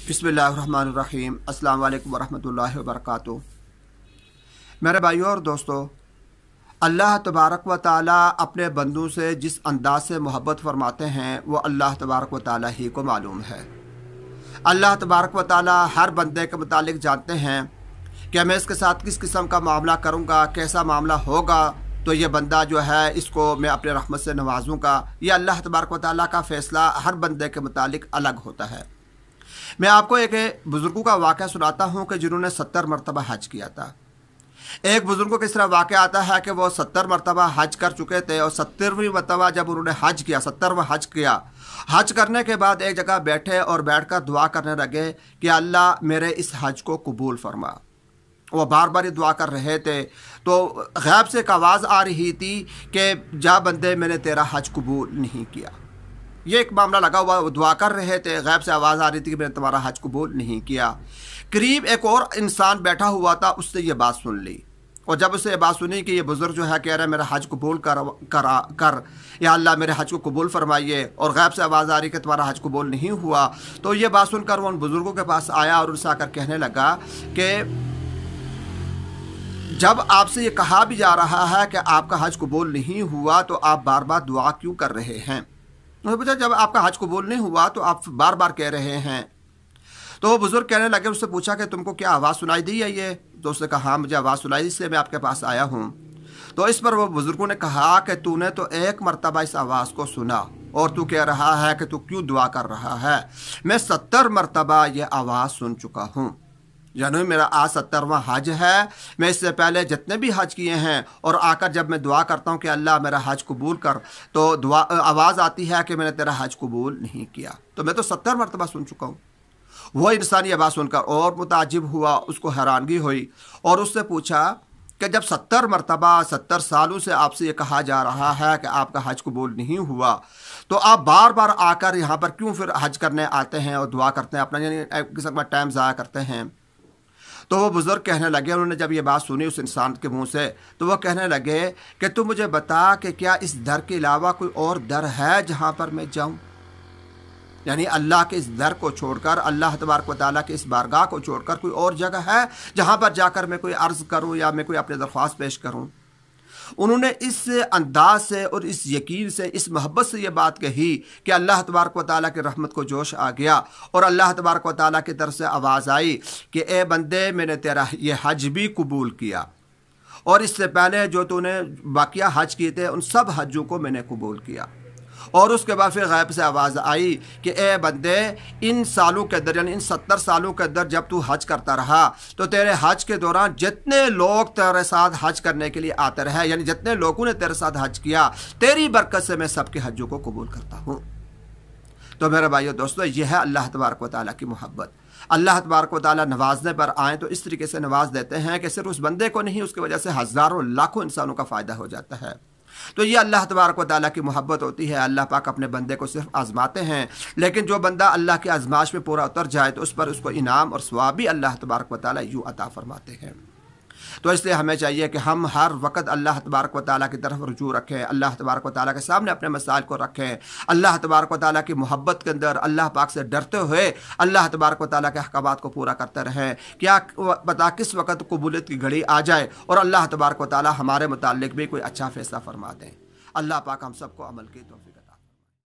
बिस्मिल्लाहिर्रहमानिर्रहीम। अस्सलाम वालेकुम वरहमतुल्लाहि वबरकातुहू। मेरे भाइयों और दोस्तों, अल्लाह तबारक व ताला अपने बंदों से जिस अंदाज से मोहब्बत फरमाते हैं वो अल्लाह तबारक व ताला ही को मालूम है। अल्लाह तबारक व ताला हर बंदे के मुतालिक जानते हैं कि मैं इसके साथ किस किस्म का मामला करूँगा, कैसा मामला होगा तो ये बंदा जो है इसको मैं अपने रहमत से नवाजूँगा। ये अल्लाह तबारक व ताला का फ़ैसला हर बंदे के मुतालिक अलग होता है। मैं आपको एक बुज़ुर्गों का वाक़या सुनाता हूँ कि जिन्होंने 70 मरतबा हज किया था। एक बुज़ुर्ग को किस तरह वाक़या आता है कि वो 70 मरतबा हज कर चुके थे और 70वीं मरतबा जब उन्होंने हज किया, 70वां हज किया, हज करने के बाद एक जगह बैठे और बैठकर दुआ करने लगे कि अल्लाह मेरे इस हज को कबूल फरमा। वो बार बार ये दुआ कर रहे थे तो गैब से एक आवाज़ आ रही थी कि जा बंदे मैंने तेरा हज कबूल नहीं किया। ये एक मामला लगा हुआ, वो दुआ कर रहे थे, गैब से आवाज़ आ रही थी कि मैंने तुम्हारा हज कबूल नहीं किया। करीब एक और इंसान बैठा हुआ था, उससे ये बात सुन ली और जब उससे ये बात सुनी कि ये बुज़ुर्ग जो है कह रहा है मेरा हज कबूल कर या अल्लाह मेरे हज को कबूल फरमाइए, और गैब से आवाज़ आ रही कि तुम्हारा हज कबूल नहीं हुआ, तो ये बात सुनकर वो उन बुज़ुर्गों के पास आया और उनसे आकर कहने लगा कि जब आपसे ये कहा भी जा रहा है कि आपका हज कबूल नहीं हुआ तो आप बार बार दुआ क्यों कर रहे हैं? उन्होंने पूछा जब आपका हज कबूल नहीं हुआ तो आप बार बार कह रहे हैं। तो वो बुज़ुर्ग कहने लगे, उससे पूछा कि तुमको क्या आवाज़ सुनाई दी है ये? तो उसने कहा हाँ मुझे आवाज़ सुनाई, इसलिए मैं आपके पास आया हूँ। तो इस पर वो बुज़ुर्गों ने कहा कि तूने तो एक मरतबा इस आवाज़ को सुना और तू कह रहा है कि तू क्यों दुआ कर रहा है। मैं 70 मरतबा ये आवाज़ सुन चुका हूँ, यानी मेरा आज 70वां हज है। मैं इससे पहले जितने भी हज किए हैं और आकर जब मैं दुआ करता हूँ कि अल्लाह मेरा हज कबूल कर, तो दुआ आवाज़ आती है कि मैंने तेरा हज कबूल नहीं किया। तो मैं तो 70 मरतबा सुन चुका हूँ। वो इंसान ये बात सुनकर और मुताजिब हुआ, उसको हैरानगी हुई और उससे पूछा कि जब 70 मरतबा 70 सालों से आपसे ये कहा जा रहा है कि आपका हज कबूल नहीं हुआ, तो आप बार बार आकर यहाँ पर क्यों फिर हज करने आते हैं और दुआ करते हैं, अपना यानी किस्म का टाइम ज़ाया करते हैं? तो वो बुज़ुर्ग कहने लगे, उन्होंने जब ये बात सुनी उस इंसान के मुंह से, तो वो कहने लगे कि तू मुझे बता कि क्या इस दर के अलावा कोई और दर है जहाँ पर मैं जाऊँ? यानी अल्लाह के इस दर को छोड़कर, अल्लाह तबारक व तआला के इस बारगाह को छोड़कर कोई और जगह है जहाँ पर जाकर मैं कोई अर्ज़ करूँ या मैं कोई अपनी दरख्वास्त पेश करूँ? उन्होंने इस अंदाज से और इस यकीन से, इस मोहब्बत से ये बात कही कि अल्लाह तबारक व तआला की रहमत को जोश आ गया और अल्लाह तबारक व तआला की तरफ से आवाज़ आई कि ए बंदे मैंने तेरा ये हज भी कबूल किया और इससे पहले जो तूने बाकिया हज किए थे उन सब हजों को मैंने कबूल किया। और उसके बाद फिर गैब से आवाज़ आई कि ए बंदे इन सालों के अंदर, यानी इन 70 सालों के अंदर जब तू हज करता रहा तो तेरे हज के दौरान जितने लोग तेरे साथ हज करने के लिए आते रहे, यानी जितने लोगों ने तेरे साथ हज किया, तेरी बरकत से मैं सबके हजों को कबूल करता हूँ। तो मेरे भाइयों दोस्तों, यह है अल्लाह तबारक व तआला की मोहब्बत। अल्लाह तबारक व तआला नवाजने पर आएँ तो इस तरीके से नवाज देते हैं कि सिर्फ उस बंदे को नहीं, उसकी वजह से हज़ारों लाखों इंसानों का फ़ायदा हो जाता है। तो ये अल्लाह तबारक व तआला की मोहब्बत होती है। अल्लाह पाक अपने बंदे को सिर्फ आजमाते हैं, लेकिन जो बंदा अल्लाह की आजमाइश में पूरा उतर जाए तो उस पर उसको इनाम और सवाब भी अल्लाह तबारक व तआला यूँ अता फरमाते हैं। तो इसलिए हमें चाहिए कि हम हर वक्त अल्लाह तबारक व तआला की तरफ रुजू रखें, अल्लाह तबारक व तआला के सामने अपने मसाइल को रखें, अल्लाह तबारक व तआला की मोहब्बत के अंदर अल्लाह पाक से डरते हुए अल्लाह तबारक व तआला के अहकामात को पूरा करते रहें। क्या पता किस वक्त कबूलियत की घड़ी आ जाए और अल्लाह तबारक व तआला हमारे मुताल्लिक भी कोई अच्छा फ़ैसला फरमा दें। अल्लाह पाक हम सबको अमल की तौफीक